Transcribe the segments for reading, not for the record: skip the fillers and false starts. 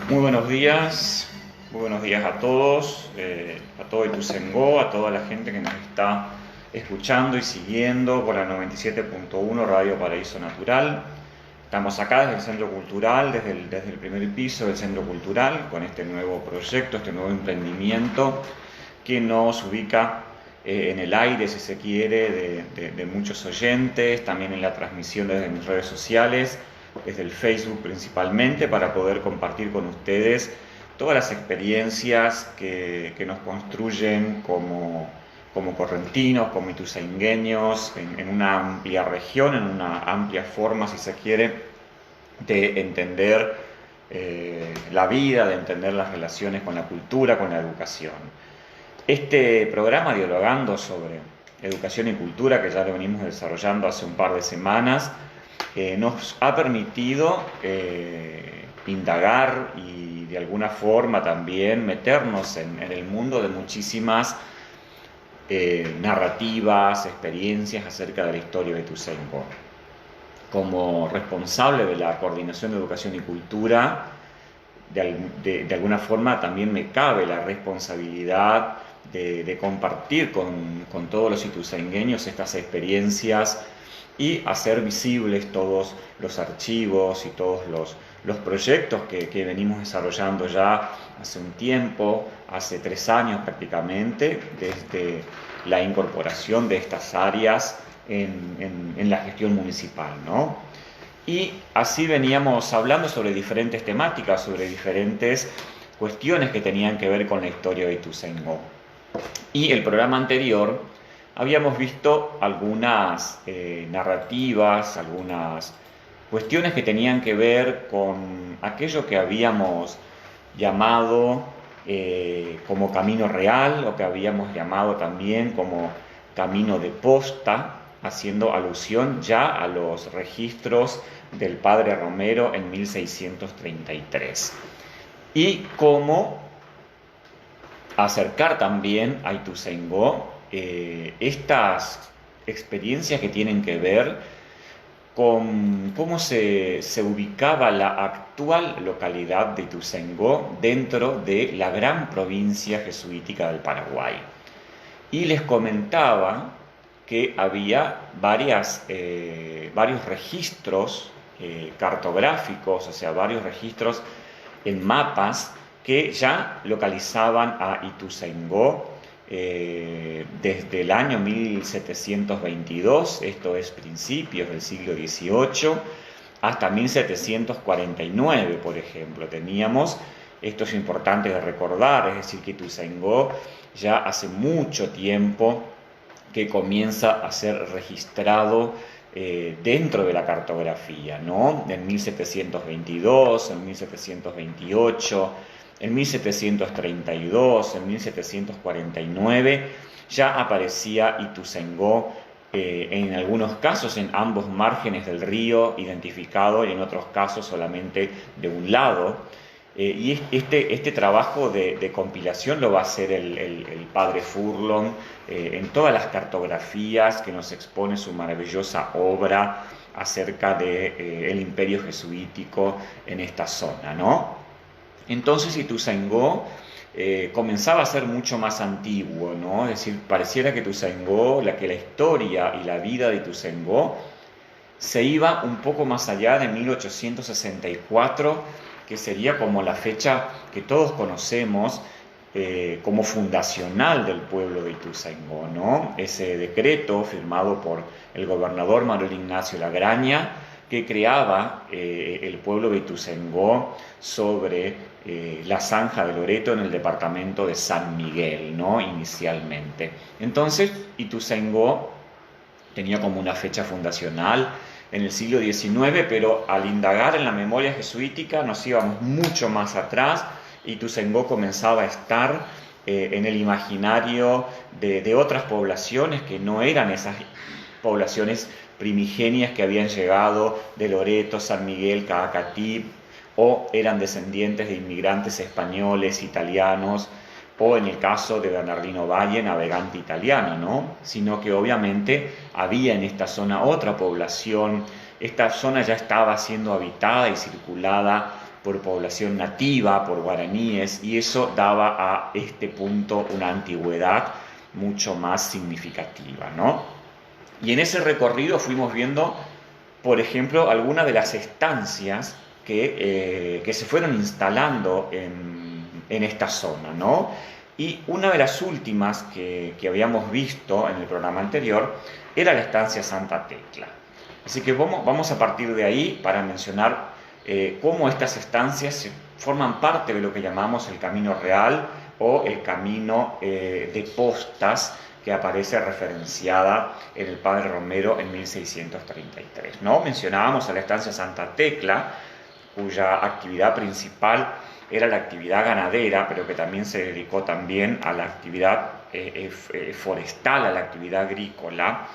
Muy buenos días a todo Ituzaingó, a toda la gente que nos está escuchando y siguiendo por la 97.1 Radio Paraíso Natural. Estamos acá desde el Centro Cultural, desde el primer piso del Centro Cultural, con este nuevo proyecto, este nuevo emprendimiento que nos ubica en el aire, si se quiere, de muchos oyentes, también en la transmisión desde mis redes sociales, desde el Facebook principalmente, para poder compartir con ustedes todas las experiencias que nos construyen como correntinos, como ituzaingueños, en una amplia región, en una amplia forma, si se quiere, de entender la vida, de entender las relaciones con la cultura, con la educación. Este programa, dialogando sobre educación y cultura, que ya lo venimos desarrollando hace un par de semanas, nos ha permitido indagar y de alguna forma también meternos en el mundo de muchísimas narrativas, experiencias acerca de la historia de Ituzaingó. Como responsable de la Coordinación de Educación y Cultura, de alguna forma también me cabe la responsabilidad de compartir con todos los ituzaingueños estas experiencias y hacer visibles todos los archivos y todos los proyectos que venimos desarrollando ya hace un tiempo, hace 3 años prácticamente, desde la incorporación de estas áreas en la gestión municipal, ¿no? Y así veníamos hablando sobre diferentes temáticas, sobre diferentes cuestiones que tenían que ver con la historia de Ituzaingó. Y el programa anterior habíamos visto algunas narrativas, algunas cuestiones que tenían que ver con aquello que habíamos llamado como camino real, o que habíamos llamado también como camino de posta, haciendo alusión ya a los registros del padre Romero en 1633. Y cómo acercar también a Ituzaingó estas experiencias que tienen que ver con cómo se ubicaba la actual localidad de Ituzaingó dentro de la gran provincia jesuítica del Paraguay. Y les comentaba que había varios registros cartográficos, o sea, varios registros en mapas que ya localizaban a Ituzaingó desde el año 1722, esto es principios del siglo XVIII, hasta 1749, por ejemplo. Teníamos, esto es importante de recordar, es decir, que Ituzaingó ya hace mucho tiempo que comienza a ser registrado dentro de la cartografía, ¿no? En 1722, en 1728, en 1732, en 1749, ya aparecía Ituzaingó en algunos casos en ambos márgenes del río identificado, y en otros casos solamente de un lado. Y este trabajo de compilación lo va a hacer el padre Furlong en todas las cartografías que nos expone su maravillosa obra acerca del imperio jesuítico en esta zona, ¿no? Entonces Ituzaingó comenzaba a ser mucho más antiguo, ¿no? Es decir, pareciera que que la historia y la vida de Ituzaingó se iba un poco más allá de 1864, que sería como la fecha que todos conocemos como fundacional del pueblo de Ituzaingó, ¿no? Ese decreto firmado por el gobernador Manuel Ignacio Lagraña, que creaba el pueblo de Ituzaingó sobre la zanja de Loreto en el departamento de San Miguel, ¿no? Inicialmente. Entonces, Ituzaingó tenía como una fecha fundacional en el siglo XIX, pero al indagar en la memoria jesuítica nos íbamos mucho más atrás. Ituzaingó comenzaba a estar en el imaginario de otras poblaciones que no eran esas poblaciones primigenias que habían llegado de Loreto, San Miguel, Caacatí, o eran descendientes de inmigrantes españoles, italianos, o en el caso de Bernardino Valle, navegante italiano, ¿no? Sino que obviamente había en esta zona otra población. Esta zona ya estaba siendo habitada y circulada por población nativa, por guaraníes, y eso daba a este punto una antigüedad mucho más significativa, ¿no? Y en ese recorrido fuimos viendo, por ejemplo, algunas de las estancias que se fueron instalando en esta zona, ¿no? Y una de las últimas que habíamos visto en el programa anterior era la estancia Santa Tecla. Así que vamos a partir de ahí para mencionar cómo estas estancias forman parte de lo que llamamos el Camino Real o el Camino de Postas, que aparece referenciada en el Padre Romero en 1633, ¿no? Mencionábamos a la estancia Santa Tecla, cuya actividad principal era la actividad ganadera, pero que también se dedicó también a la actividad forestal, a la actividad agrícola,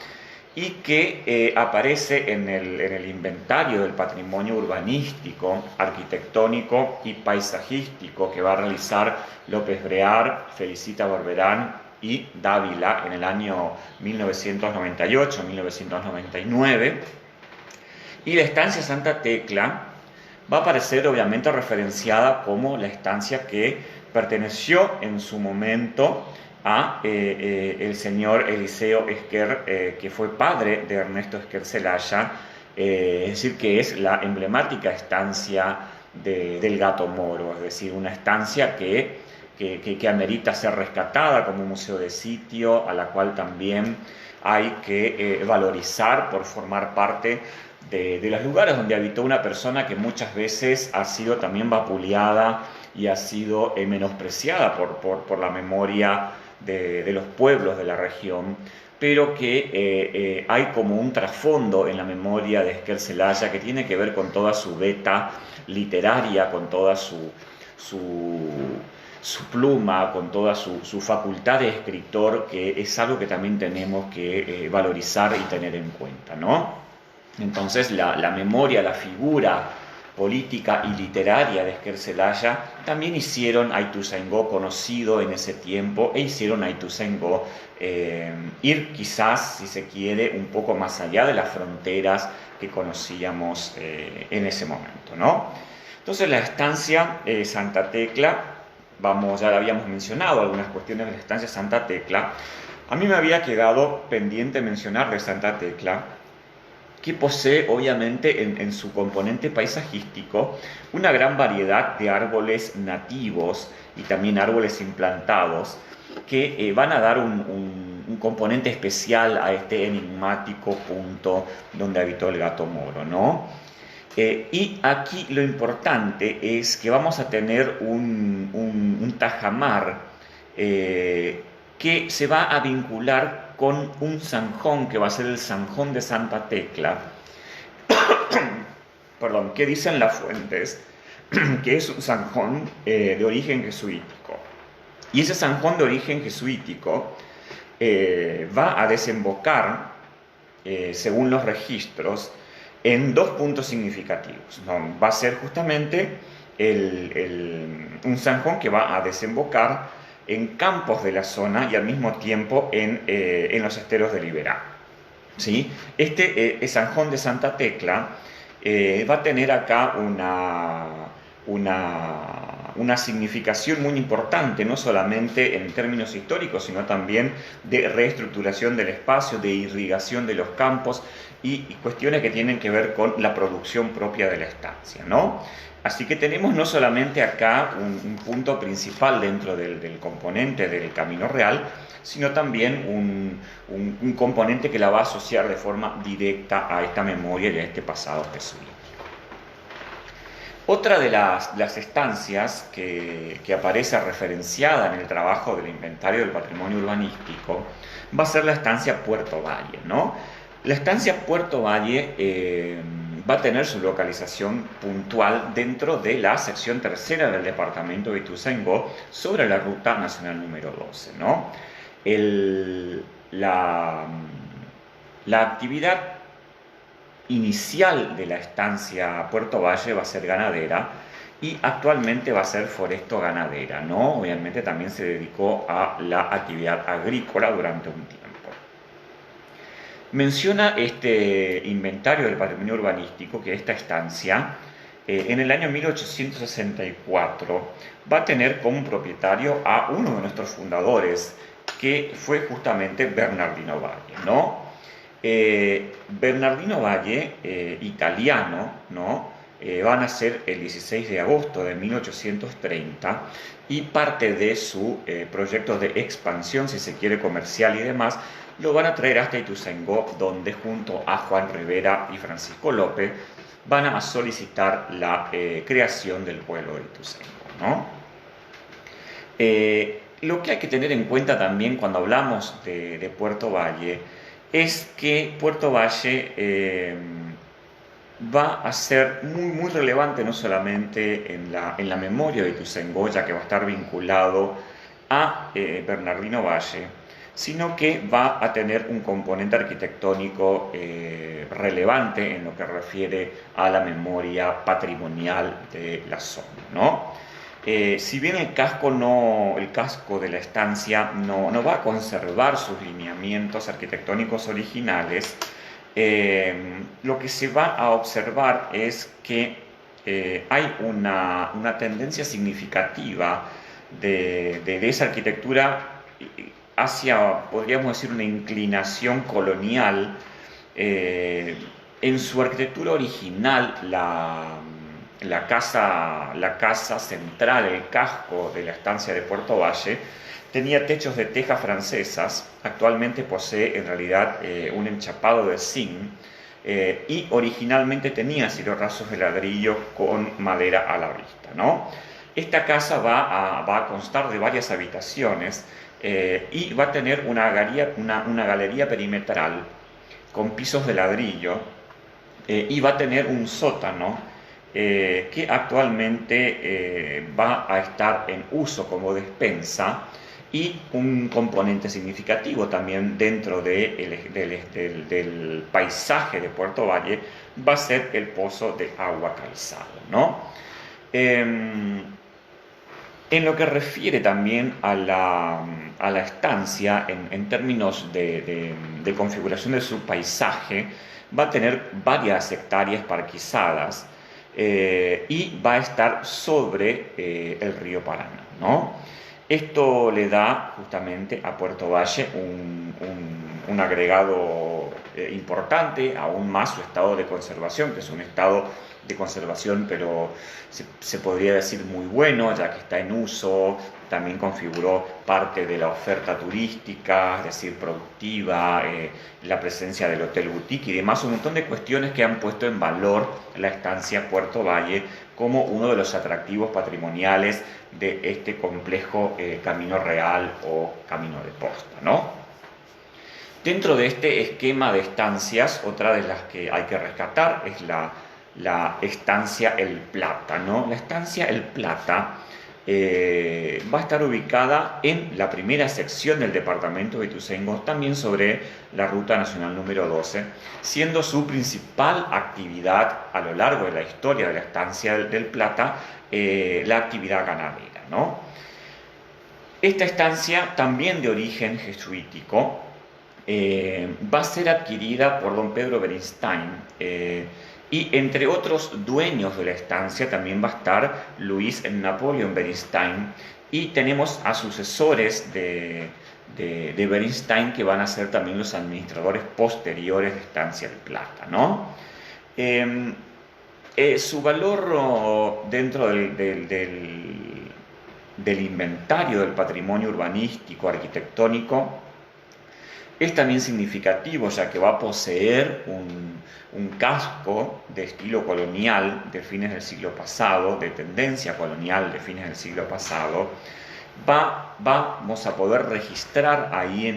y que aparece en el inventario del patrimonio urbanístico, arquitectónico y paisajístico que va a realizar López Brear, Felicita Barberán y Dávila en el año 1998-1999. Y la estancia Santa Tecla va a aparecer obviamente referenciada como la estancia que perteneció en su momento a el señor Eliseo Esquer, que fue padre de Ernesto Esquer Celaya, es decir, que es la emblemática estancia del Gato Moro, es decir, una estancia que amerita ser rescatada como museo de sitio, a la cual también hay que valorizar por formar parte de los lugares donde habitó una persona que muchas veces ha sido también vapuleada y ha sido menospreciada por la memoria de los pueblos de la región, pero que hay como un trasfondo en la memoria de Esquer Celaya que tiene que ver con toda su beta literaria, con toda su pluma, con toda su facultad de escritor, que es algo que también tenemos que valorizar y tener en cuenta, ¿no? Entonces la memoria, la figura política y literaria de Esquer Celaya también hicieron a Ituzaingó conocido en ese tiempo e hicieron a Ituzaingó ir quizás, si se quiere, un poco más allá de las fronteras que conocíamos en ese momento, ¿no? Entonces la estancia Santa Tecla, ya la habíamos mencionado, algunas cuestiones de la estancia Santa Tecla. A mí me había quedado pendiente mencionar de Santa Tecla, que posee obviamente en su componente paisajístico una gran variedad de árboles nativos y también árboles implantados que van a dar un componente especial a este enigmático punto donde habitó el Gato Moro, ¿no? Y aquí lo importante es que vamos a tener un tajamar que se va a vincular con un zanjón que va a ser el zanjón de Santa Tecla, perdón, que dicen las fuentes que es un zanjón de origen jesuítico. Y ese zanjón de origen jesuítico va a desembocar, según los registros, en dos puntos significativos, ¿no? Va a ser justamente un zanjón que va a desembocar en campos de la zona y al mismo tiempo en los esteros de Liberá, ¿sí? Este zanjón de Santa Tecla va a tener acá una significación muy importante, no solamente en términos históricos, sino también de reestructuración del espacio, de irrigación de los campos y cuestiones que tienen que ver con la producción propia de la estancia, ¿no? Así que tenemos no solamente acá un punto principal dentro del componente del Camino Real, sino también un componente que la va a asociar de forma directa a esta memoria y a este pasado jesuita. Otra de las estancias que aparece referenciada en el trabajo del inventario del patrimonio urbanístico va a ser la estancia Puerto Valle, ¿no? La estancia Puerto Valle va a tener su localización puntual dentro de la sección tercera del departamento de Ituzaingó sobre la ruta nacional número 12, ¿no? La actividad inicial de la estancia Puerto Valle va a ser ganadera y actualmente va a ser foresto-ganadera, ¿no? Obviamente también se dedicó a la actividad agrícola durante un tiempo. Menciona este inventario del patrimonio urbanístico que esta estancia en el año 1864 va a tener como propietario a uno de nuestros fundadores, que fue justamente Bernardino Valle, ¿no? Bernardino Valle, italiano, ¿no? Va a nacer el 16 de agosto de 1830 y parte de su proyecto de expansión, si se quiere, comercial y demás, lo van a traer hasta Ituzaingó, donde junto a Juan Rivera y Francisco López van a solicitar la creación del pueblo de Ituzaingó, ¿no? Lo que hay que tener en cuenta también cuando hablamos de Puerto Valle es que Puerto Valle va a ser muy relevante no solamente en la memoria de Ituzaingó, ya que va a estar vinculado a Bernardino Valle, sino que va a tener un componente arquitectónico relevante en lo que refiere a la memoria patrimonial de la zona, ¿no? Si bien el casco de la estancia no va a conservar sus lineamientos arquitectónicos originales, lo que se va a observar es que hay una tendencia significativa de esa arquitectura hacia, podríamos decir, una inclinación colonial. En su arquitectura original, la casa central, el casco de la estancia de Puerto Valle, tenía techos de tejas francesas. Actualmente posee en realidad un enchapado de zinc, y originalmente tenía cielorrasos de ladrillo con madera a la vista, ¿no? Esta casa va a constar de varias habitaciones y va a tener una galería perimetral con pisos de ladrillo, y va a tener un sótano que actualmente va a estar en uso como despensa, y un componente significativo también dentro del paisaje de Puerto Valle va a ser el pozo de agua Calzado, ¿no? En lo que refiere también a la estancia, en términos de configuración de su paisaje, va a tener varias hectáreas parquizadas, y va a estar sobre el río Paraná, ¿no? Esto le da justamente a Puerto Valle un agregado importante, aún más su estado de conservación, que es un estado de conservación, pero se podría decir muy bueno, ya que está en uso. También configuró parte de la oferta turística, es decir, productiva, la presencia del Hotel Boutique y demás, un montón de cuestiones que han puesto en valor la estancia Puerto Valle como uno de los atractivos patrimoniales de este complejo Camino Real o Camino de Posta, ¿no? Dentro de este esquema de estancias, otra de las que hay que rescatar es la estancia El Plata, ¿no? La estancia El Plata va a estar ubicada en la primera sección del departamento de Ituzaingó, también sobre la Ruta Nacional número 12, siendo su principal actividad a lo largo de la historia de la estancia del Plata la actividad ganadera, ¿no? Esta estancia, también de origen jesuítico, va a ser adquirida por don Pedro Beristain, y entre otros dueños de la estancia también va a estar Luis Napoleon Beristain, y tenemos a sucesores de Beristain, que van a ser también los administradores posteriores de Estancia del Plata, ¿no? Su valor dentro del inventario del patrimonio urbanístico, arquitectónico, es también significativo, ya que va a poseer un casco de estilo colonial de fines del siglo pasado, de tendencia colonial de fines del siglo pasado. Vamos a poder registrar ahí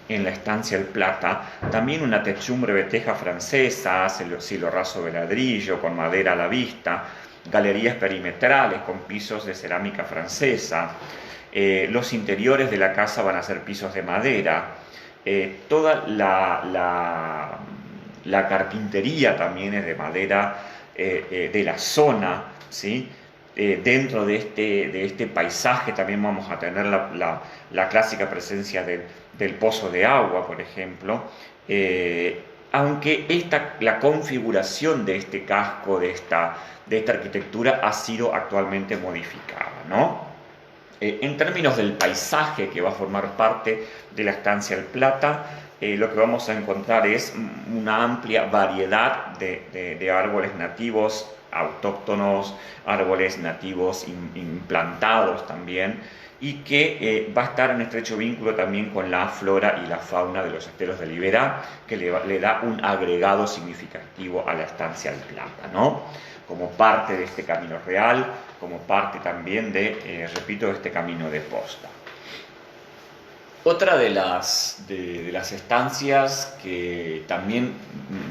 en la estancia El Plata también una techumbre de teja francesa, cielorraso de ladrillo con madera a la vista, galerías perimetrales con pisos de cerámica francesa. Los interiores de la casa van a ser pisos de madera. Toda la carpintería también es de madera de la zona, ¿sí? Dentro de este paisaje también vamos a tener la clásica presencia del pozo de agua, por ejemplo. aunque la configuración de este casco, de esta arquitectura, ha sido actualmente modificada, ¿no? En términos del paisaje que va a formar parte de la estancia El Plata, lo que vamos a encontrar es una amplia variedad de árboles nativos, autóctonos, árboles nativos implantados también, y que va a estar en estrecho vínculo también con la flora y la fauna de los esteros de Liberá, que le da un agregado significativo a la estancia El Plata, ¿no? Como parte de este camino real, como parte también repito, de este camino de posta. Otra de las estancias que también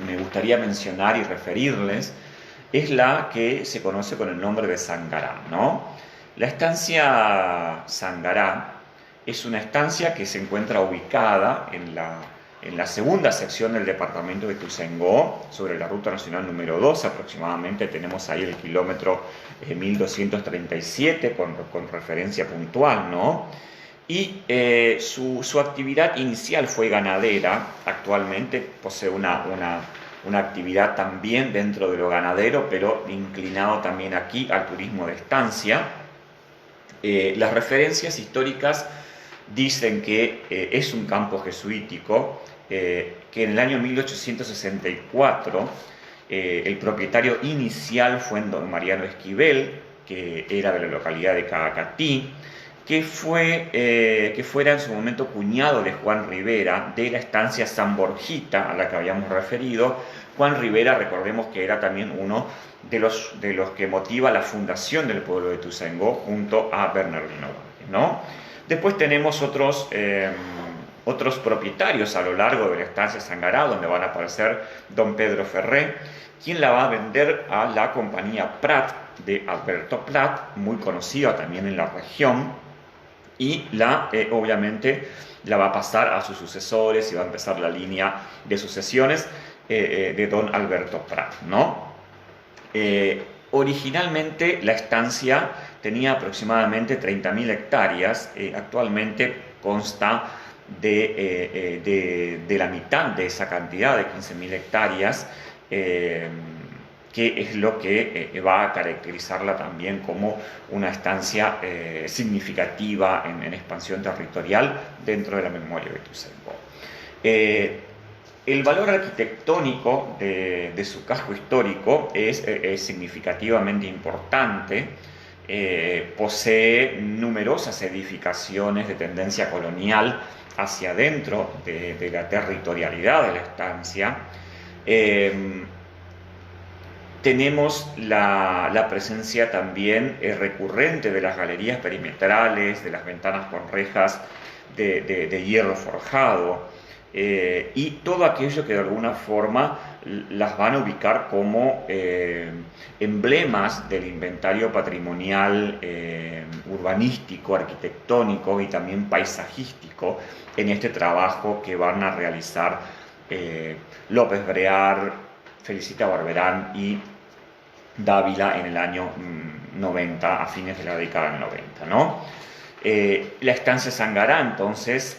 me gustaría mencionar y referirles es la que se conoce con el nombre de Sangará, ¿no? La estancia Sangará es una estancia que se encuentra ubicada en la segunda sección del departamento de Ituzaingó, sobre la ruta nacional número 2, aproximadamente tenemos ahí el kilómetro 1237 con referencia puntual, ¿no? Y su actividad inicial fue ganadera. Actualmente posee una actividad también dentro de lo ganadero, pero inclinado también aquí al turismo de estancia. Las referencias históricas dicen que es un campo jesuítico, que en el año 1864 el propietario inicial fue don Mariano Esquivel, que era de la localidad de Cagacatí, que fuera en su momento cuñado de Juan Rivera, de la estancia San Borjita, a la que habíamos referido. Juan Rivera, recordemos que era también uno de los que motiva la fundación del pueblo de Ituzaingó junto a Bernardino Valle, ¿no? Después tenemos otros propietarios a lo largo de la estancia Sangará, donde van a aparecer don Pedro Ferré, quien la va a vender a la compañía Prat de Alberto Prat, muy conocida también en la región, y obviamente la va a pasar a sus sucesores y va a empezar la línea de sucesiones de don Alberto Prat, ¿no? Originalmente la estancia tenía aproximadamente 30.000 hectáreas, actualmente consta de la mitad de esa cantidad, de 15.000 hectáreas, que es lo que va a caracterizarla también como una estancia significativa en expansión territorial dentro de la memoria de Ituzaingó. El valor arquitectónico de su casco histórico es significativamente importante. Posee numerosas edificaciones de tendencia colonial hacia adentro de la territorialidad de la estancia. Tenemos la presencia también recurrente de las galerías perimetrales, de las ventanas con rejas de hierro forjado, y todo aquello que de alguna forma las van a ubicar como emblemas del inventario patrimonial urbanístico, arquitectónico y también paisajístico en este trabajo que van a realizar López Brear, Felicita Barberán y Dávila en el año 90, a fines de la década del 90, ¿no? La estancia Sangará, entonces,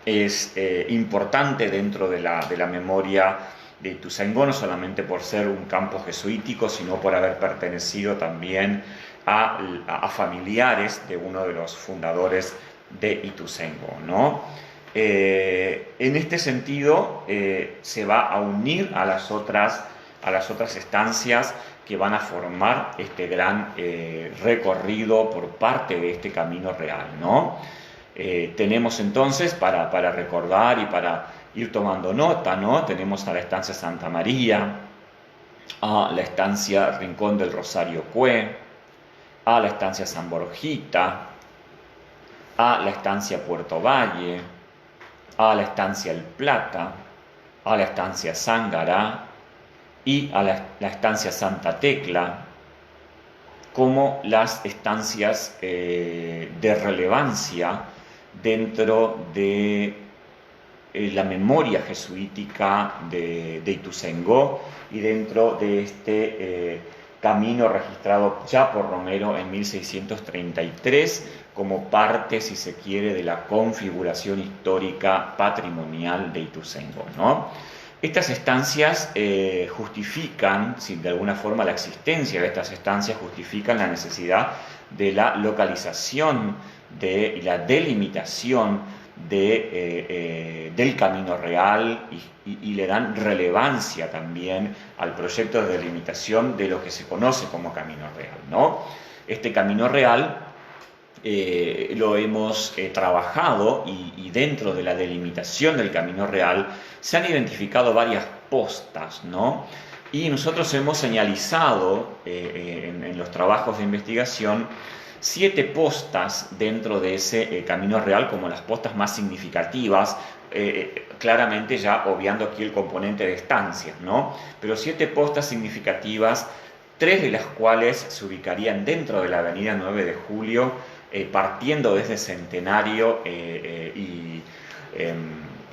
es importante dentro de la memoria de Ituzaingó, no solamente por ser un campo jesuítico, sino por haber pertenecido también a familiares de uno de los fundadores de Ituzaingó, ¿no? En este sentido, se va a unir a las otras estancias que van a formar este gran recorrido por parte de este camino real, ¿no? Tenemos entonces, para recordar y para ir tomando nota, ¿no? Tenemos a la estancia Santa María, a la estancia Rincón del Rosario Cue, a la estancia San Borjita, a la estancia Puerto Valle, a la estancia El Plata, a la estancia Sangará y a la estancia Santa Tecla, como las estancias de relevancia dentro de la memoria jesuítica de Ituzaingó y dentro de este camino registrado ya por Romero en 1633 como parte, si se quiere, de la configuración histórica patrimonial de Ituzaingó, ¿no? Estas estancias justifican, si de alguna forma la existencia de estas estancias justifican la necesidad de la localización y la delimitación del Camino Real y le dan relevancia también al proyecto de delimitación de lo que se conoce como Camino Real, ¿no? Este Camino Real lo hemos trabajado y dentro de la delimitación del Camino Real se han identificado varias postas, ¿no? Y nosotros hemos señalizado en los trabajos de investigación 7 postas dentro de ese Camino Real como las postas más significativas, claramente ya obviando aquí el componente de estancias, ¿no? Pero 7 postas significativas, 3 de las cuales se ubicarían dentro de la avenida 9 de Julio, partiendo desde Centenario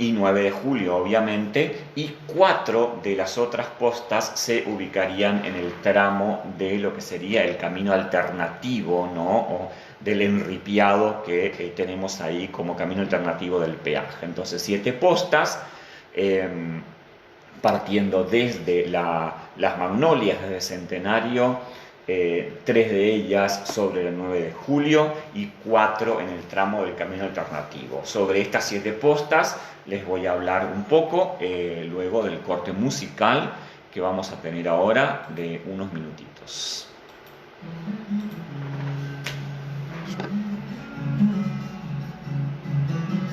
y 9 de Julio, obviamente, y 4 de las otras postas se ubicarían en el tramo de lo que sería el camino alternativo, ¿no? O del enripiado que tenemos ahí como camino alternativo del peaje. Entonces, 7 postas, partiendo desde las Magnolias, desde Centenario, 3 de ellas sobre el 9 de julio y 4 en el tramo del camino alternativo. Sobre estas 7 postas les voy a hablar un poco luego del corte musical que vamos a tener ahora de unos minutitos.